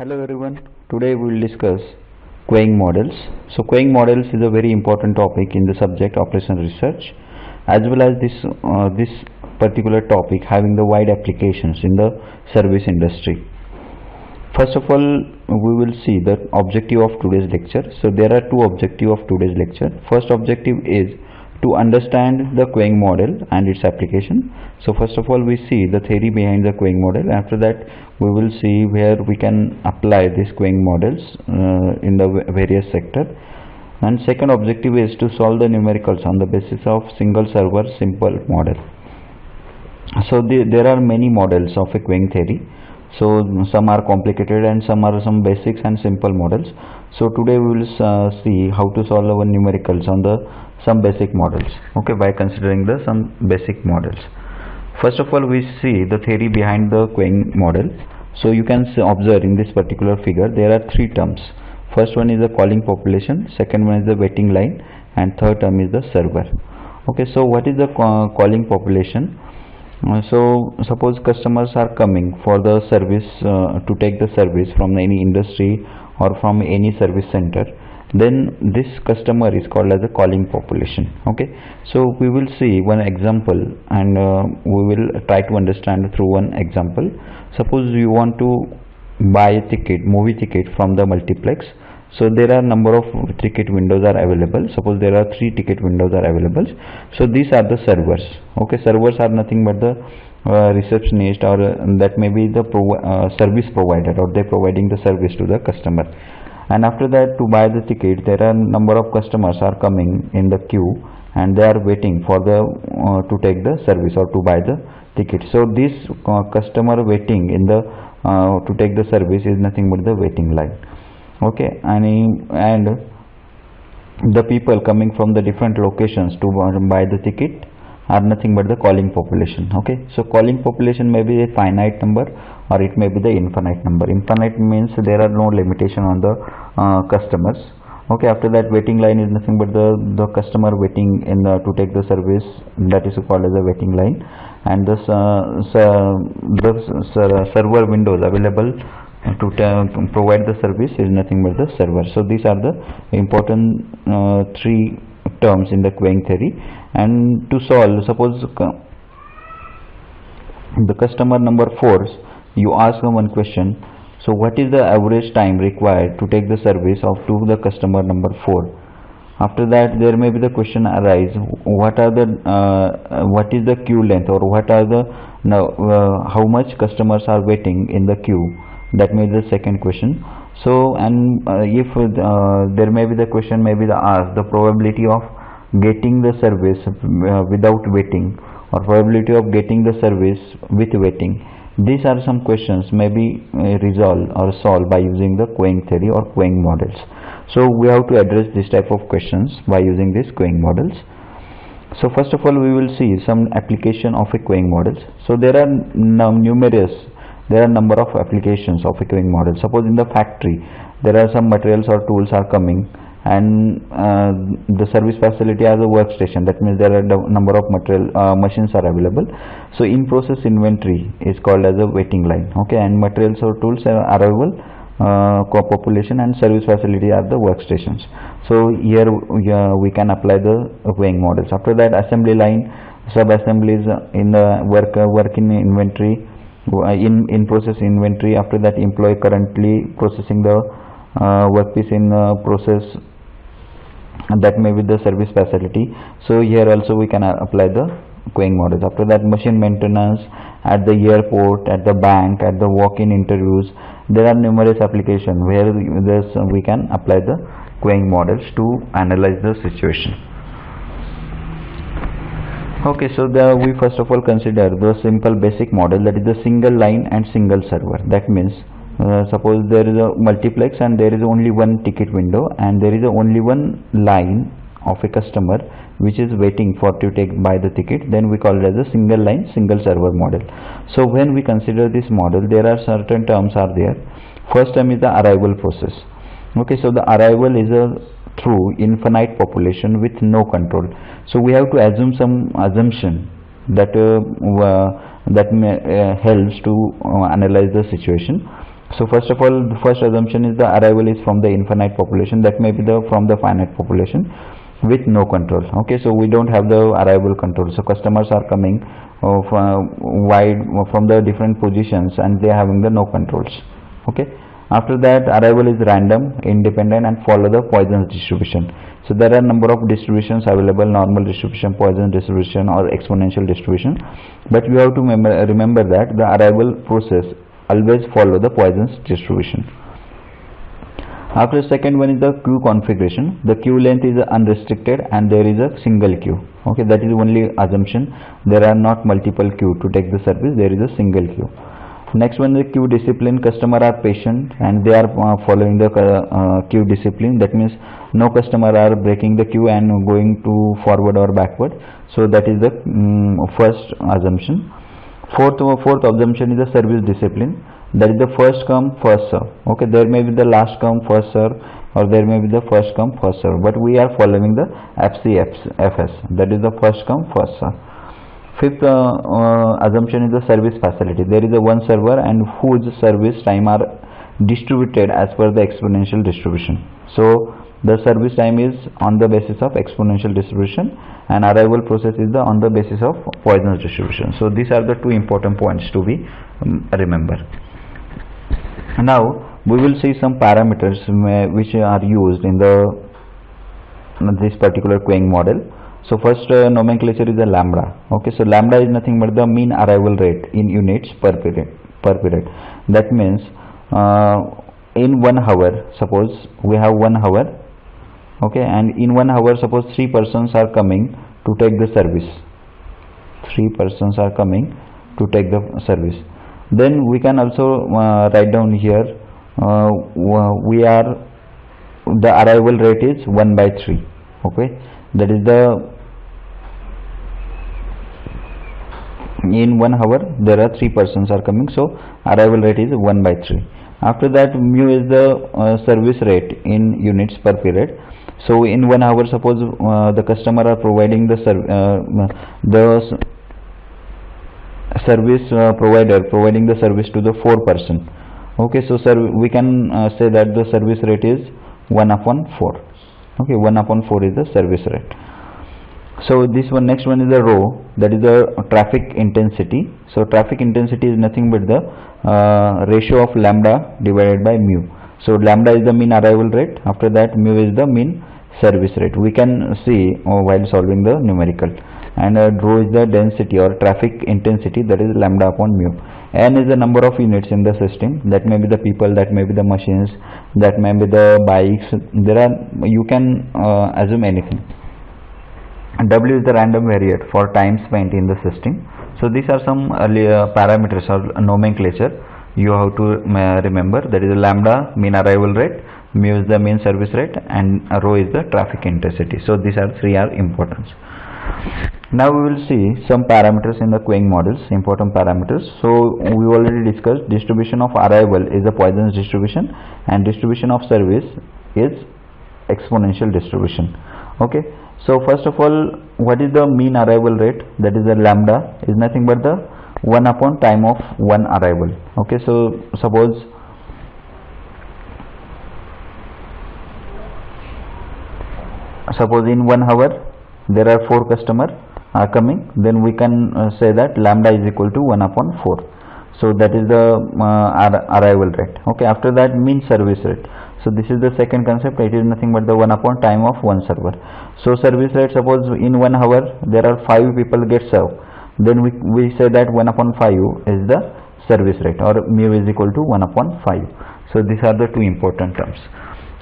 Hello everyone. Today we will discuss queuing models. So queuing models is a very important topic in the subject operational research, as well as this particular topic having the wide applications in the service industry. First of all, we will see the objective of today's lecture. So there are two objectives of today's lecture. First objective is to understand the queuing model and its application. So first of all, we see the theory behind the queuing model. After that, we will see where we can apply these queuing models in the various sector. And second objective is to solve the numericals on the basis of single server simple model. So there are many models of a queuing theory. So some are complicated and some are some basics and simple models. So today we will see how to solve our numericals on the some basic models, okay, by considering the some basic models. First of all, we see the theory behind the queuing model. So you can observe in this particular figure there are three terms. First one is the calling population, second one is the waiting line, and third term is the server. Okay, so what is the calling population? So suppose customers are coming for the service to take the service from any industry or from any service center, then this customer is called as a calling population. Okay, so we will see one example and we will try to understand through one example. Suppose you want to buy a ticket, movie ticket from the multiplex. So there are number of ticket windows are available. Suppose there are 3 ticket windows are available. So these are the servers. Okay, servers are nothing but the receptionist, or that may be the service provider, or they providing the service to the customer. And after that, to buy the ticket, there are number of customers are coming in the queue and they are waiting for the to take the service or to buy the ticket. So this customer waiting in the to take the service is nothing but the waiting line. Okay, and the people coming from the different locations to buy the ticket are nothing but the calling population. Okay, so calling population may be a finite number or it may be the infinite number. Infinite means there are no limitation on the customers. Okay, after that, waiting line is nothing but the customer waiting in to take the service, that is called as a waiting line, and the server windows available to provide the service is nothing but the server. So these are the important 3 terms in the queuing theory. And to solve, suppose the customer number 4, you ask them one question. So what is the average time required to take the service of to the customer number 4? After that, there may be the question arise, what are the what is the queue length, or what are the how much customers are waiting in the queue? That may be the second question. So, and if there may be the question, may be the ask the probability of getting the service without waiting, or probability of getting the service with waiting. These are some questions may be resolved or solved by using the queuing theory or queuing models. So we have to address this type of questions by using these queuing models. So first of all, we will see some application of a queuing models. So there are there are number of applications of a queuing model. Suppose in the factory there are some materials or tools are coming, and the service facility has a workstation. That means there are number of machines are available. So in process inventory is called as a waiting line. Okay, and materials or tools are available, population and service facility are the workstations. So here we can apply the queuing models. After that, assembly line, sub assemblies in the work in inventory, in process inventory. After that, employee currently processing the workpiece in process, and that may be the service facility. So here also we can apply the queuing models. After that, machine maintenance at the airport, at the bank, at the walk-in interviews. There are numerous applications where we can apply the queuing models to analyze the situation. Okay, so we first of all consider the simple basic model, that is the single line and single server. That means suppose there is a multiplex and there is only one ticket window and there is only one line of a customer which is waiting for to take buy the ticket, then we call it as a single line single server model. So when we consider this model, there are certain terms are there. First term is the arrival process. Okay, so the arrival is a through infinite population with no control. So we have to assume some assumption that helps to analyze the situation. So first of all, the first assumption is the arrival is from the infinite population, that may be the from the finite population with no control. Okay, so we don't have the arrival control, so customers are coming from the different positions and they are having the no controls. Okay, after that arrival is random, independent, and follow the Poisson's distribution. So there are number of distributions available: normal distribution, Poisson distribution, or exponential distribution. But you have to remember that the arrival process always follow the Poisson's distribution. After the second one is the queue configuration. The queue length is unrestricted and there is a single queue. Okay, that is only assumption. There are not multiple queue to take the service. There is a single queue. Next one is the queue discipline. Customer are patient and they are following the queue discipline. That means no customer are breaking the queue and going to forward or backward. So that is the first assumption. Fourth assumption is the service discipline. That is the first come first serve. Okay, there may be the last come first serve, or there may be the first come first serve, but we are following the FCFS, that is the first come first serve. Fifth assumption is the service facility. There is a one server and whose service time are distributed as per the exponential distribution. So the service time is on the basis of exponential distribution and arrival process is on the basis of Poisson's distribution. So these are the two important points to be remember. Now we will see some parameters which are used in this particular queuing model. So first nomenclature is the lambda. Okay, so lambda is nothing but the mean arrival rate in units per period. That means in 1 hour, suppose we have 1 hour. Okay, and in 1 hour suppose 3 persons are coming to take the service. 3 persons are coming to take the service. Then we can also write down here the arrival rate is 1/3. Okay, that is in 1 hour there are 3 persons are coming, so arrival rate is 1/3. After that, mu is the service rate in units per period. So in 1 hour, suppose the customer are providing the service provider providing the service to the 4 person. Okay, so we can say that the service rate is 1/4. Okay, 1/4 is the service rate. So this one, next one is the rho, that is the traffic intensity. So traffic intensity is nothing but the ratio of lambda divided by mu. So lambda is the mean arrival rate, after that mu is the mean service rate. We can see while solving the numerical. And rho is the density or traffic intensity, that is lambda upon mu. N is the number of units in the system, that may be the people, that may be the machines, that may be the bikes. You can assume anything. W is the random variate for time spent in the system. So these are some parameters or nomenclature you have to remember. That is lambda, mean arrival rate, mu is the mean service rate, and rho is the traffic intensity. So these are three are important. Now we will see some parameters in the queuing models, important parameters. So we already discussed distribution of arrival is the Poisson's distribution and distribution of service is exponential distribution. Okay, so first of all, what is the mean arrival rate? That is the lambda is nothing but the 1 upon time of one arrival. Okay, so suppose in 1 hour there are 4 customers are coming, then we can say that lambda is equal to 1/4. So that is the arrival rate. Okay, after that, mean service rate. So this is the second concept. It is nothing but the 1 upon time of one server. So service rate, suppose in 1 hour there are 5 people get served, then we say that 1/5 is the service rate, or mu is equal to 1/5. So these are the two important terms.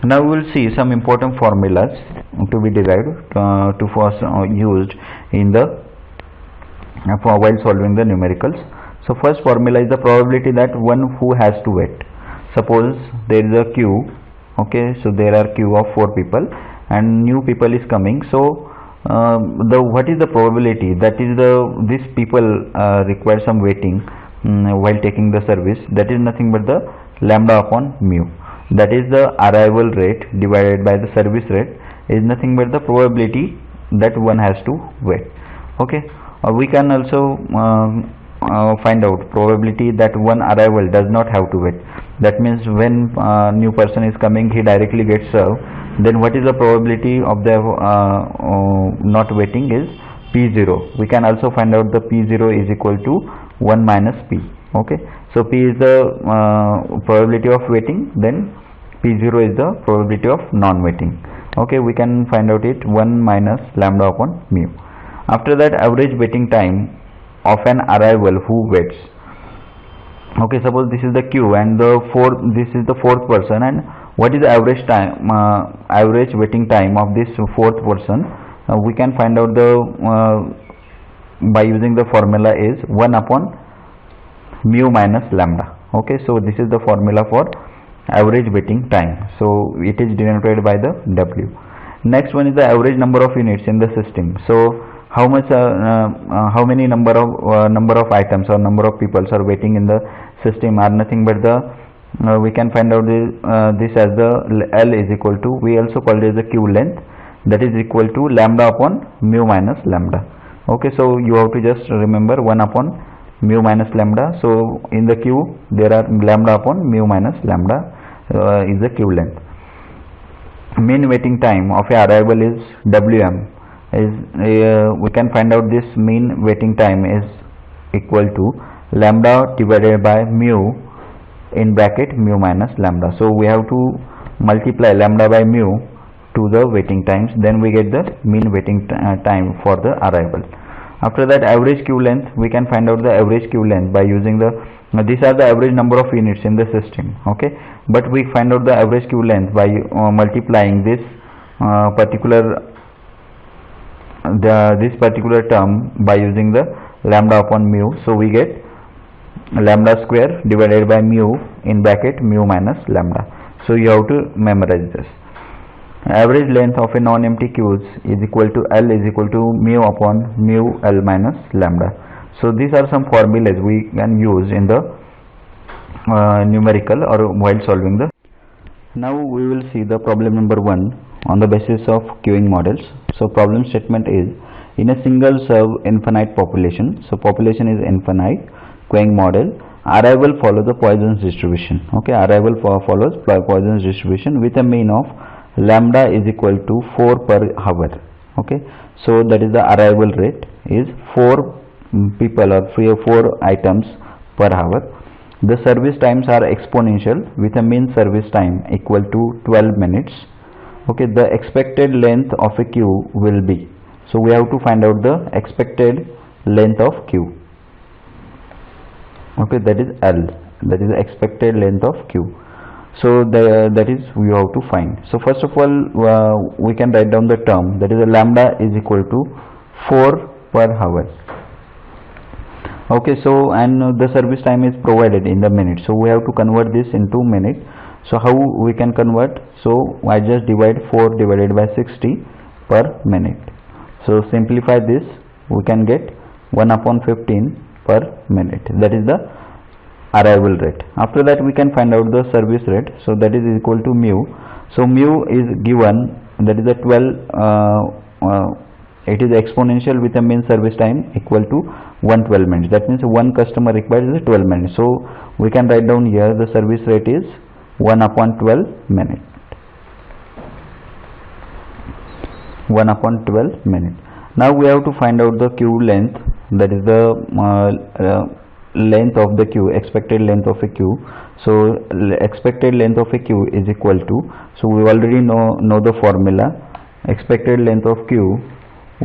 Now we will see some important formulas to be derived used in the while solving the numericals. So first formula is the probability that one who has to wait. Suppose there is a queue. Okay, so there are queue of 4 people and new people is coming. So what is the probability that is these people require some waiting while taking the service? That is nothing but the lambda upon mu. That is the arrival rate divided by the service rate is nothing but the probability that one has to wait. Okay, we can also find out probability that one arrival does not have to wait. that means when new person is coming, he directly gets served, then what is the probability of the not waiting is P0. We can also find out the P0 is equal to 1 minus P. Okay, so P is the probability of waiting, then P0 is the probability of non-waiting. Okay, we can find out it 1 minus lambda upon mu. After that, average waiting time of an arrival who waits. Okay, suppose this is the queue and this is the fourth person, and what is the average time, average waiting time of this fourth person? We can find out the by using the formula is 1 upon mu minus lambda. Okay, so this is the formula for average waiting time, so it is denoted by the W. Next one is the average number of units in the system. So how how many number of items or number of people are waiting in the system are nothing but the we can find out this as the L is equal to, we also call it as the queue length, that is equal to lambda upon mu minus lambda. Okay, so you have to just remember 1 upon mu minus lambda. So in the queue there are lambda upon mu minus lambda is the queue length. Mean waiting time of a arrival is Wm. Is we can find out this mean waiting time is equal to lambda divided by mu in bracket mu minus lambda. So we have to multiply lambda by mu to the waiting times, then we get the mean waiting time for the arrival. After that, average queue length, we can find out the average queue length by using the these are the average number of units in the system. Okay, but we find out the average queue length by multiplying this particular term by using the lambda upon mu. So we get lambda square divided by mu in bracket mu minus lambda. So you have to memorize this. Average length of a non-empty queues is equal to L is equal to mu upon mu L minus lambda. So these are some formulas we can use in the numerical or while solving the. Now we will see the problem number 1 on the basis of queuing models. So problem statement is, in a single serve infinite population, so population is infinite, queuing model, arrival follows the Poisson's distribution. Okay, arrival follows Poisson's distribution with a mean of lambda is equal to 4 per hour. Okay, so that is the arrival rate is 4 people or 4 items per hour. The service times are exponential with a mean service time equal to 12 minutes. Okay, the expected length of a queue will be, so we have to find out the expected length of queue. Okay, that is L, that is the expected length of queue. So that is we have to find. So first of all we can write down the term, that is a lambda is equal to 4 per hour. Okay, so and the service time is provided in the minute, so we have to convert this into minute. So how we can convert? So I just divide 4 divided by 60 per minute. So simplify this, we can get 1 upon 15 per minute, that is the arrival rate. After that we can find out the service rate, so that is equal to mu. So mu is given, that is a 12 it is exponential with a mean service time equal to 112 minutes. That means one customer requires 12 minutes. So we can write down here the service rate is 1 upon 12 minutes. 1 upon 12 minutes. Now we have to find out the queue length, that is the length of the queue, expected length of a queue. So expected length of a queue is equal to, so we already know the formula. Expected length of queue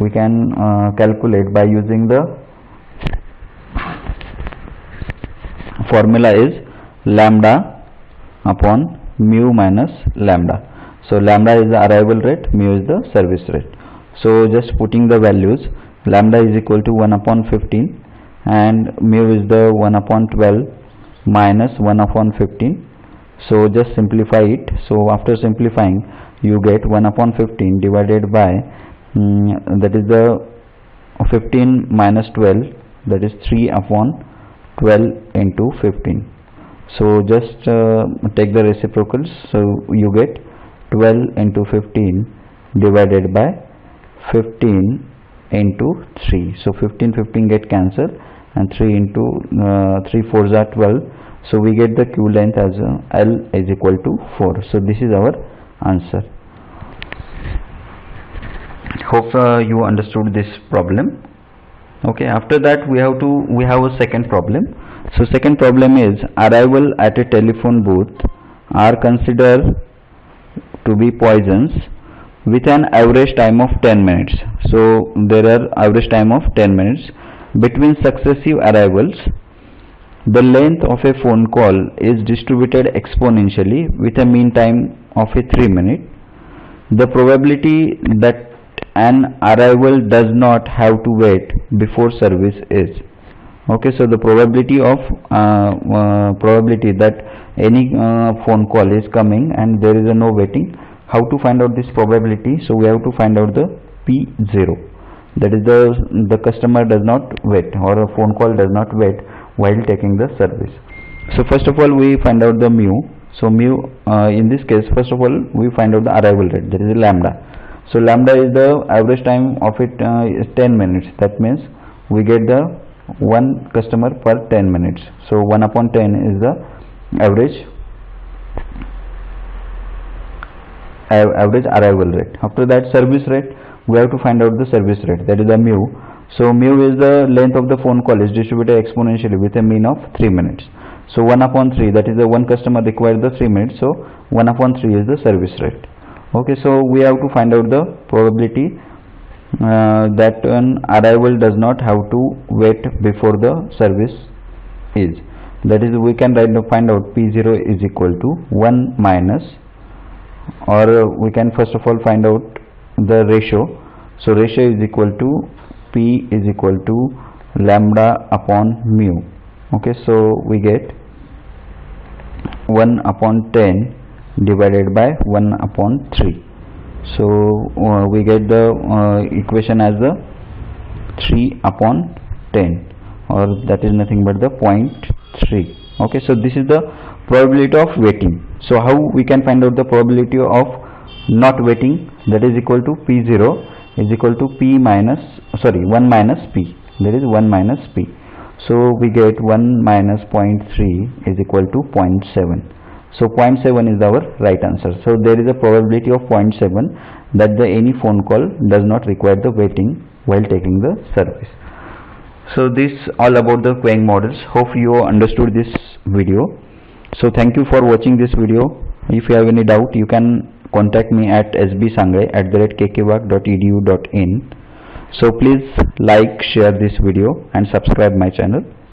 we can calculate by using the formula is lambda upon mu minus lambda. So lambda is the arrival rate, mu is the service rate. So just putting the values, lambda is equal to 1 upon 15 and mu is the 1 upon 12 minus 1 upon 15. So just simplify it. So after simplifying you get 1 upon 15 divided by that is the 15 minus 12, that is 3 upon 12 into 15. So just take the reciprocals, so you get 12 into 15 divided by 15 into 3. So 15 get cancelled and 3 into 3 4s are 12. So we get the queue length as L is equal to 4. So this is our answer. Hope you understood this problem. Okay, after that we have a second problem. So second problem is arrival at a telephone booth are considered to be poisons with an average time of 10 minutes. So there are average time of 10 minutes between successive arrivals. The length of a phone call is distributed exponentially with a mean time of a 3 minute. The probability that an arrival does not have to wait before service is. Okay, so the probability that any phone call is coming and there is no waiting. How to find out this probability? So we have to find out the P0, that is the customer does not wait, or a phone call does not wait while taking the service. So first of all we find out the mu. So mu in this case, first of all we find out the arrival rate, that is lambda. So lambda is the average time of it is 10 minutes. That means we get the one customer per 10 minutes. So 1 upon 10 is the average arrival rate. After that, service rate, we have to find out the service rate, that is the mu. So mu is the length of the phone call is distributed exponentially with a mean of 3 minutes. So 1 upon 3, that is the one customer requires the 3 minutes. So 1 upon 3 is the service rate. Okay, so we have to find out the probability that an arrival does not have to wait before the service is. That is, we can find out P0 is equal to 1 minus, or we can first of all find out the ratio. So ratio is equal to P is equal to lambda upon mu. Okay, so we get 1 upon 10 divided by 1 upon 3. So we get the equation as the 3 upon 10, or that is nothing but the 0.3. Okay, so this is the probability of waiting. So how we can find out the probability of not waiting? That is equal to P0 is equal to 1 minus P, that is 1 minus P. So we get 1 minus 0.3 is equal to 0.7. So 0.7 is our right answer. So there is a probability of 0.7 that any phone call does not require the waiting while taking the service. So this all about the queuing models. Hope you understood this video. So thank you for watching this video. If you have any doubt, you can contact me at sbsangai@kkvak.edu.in. So please like, share this video and subscribe my channel.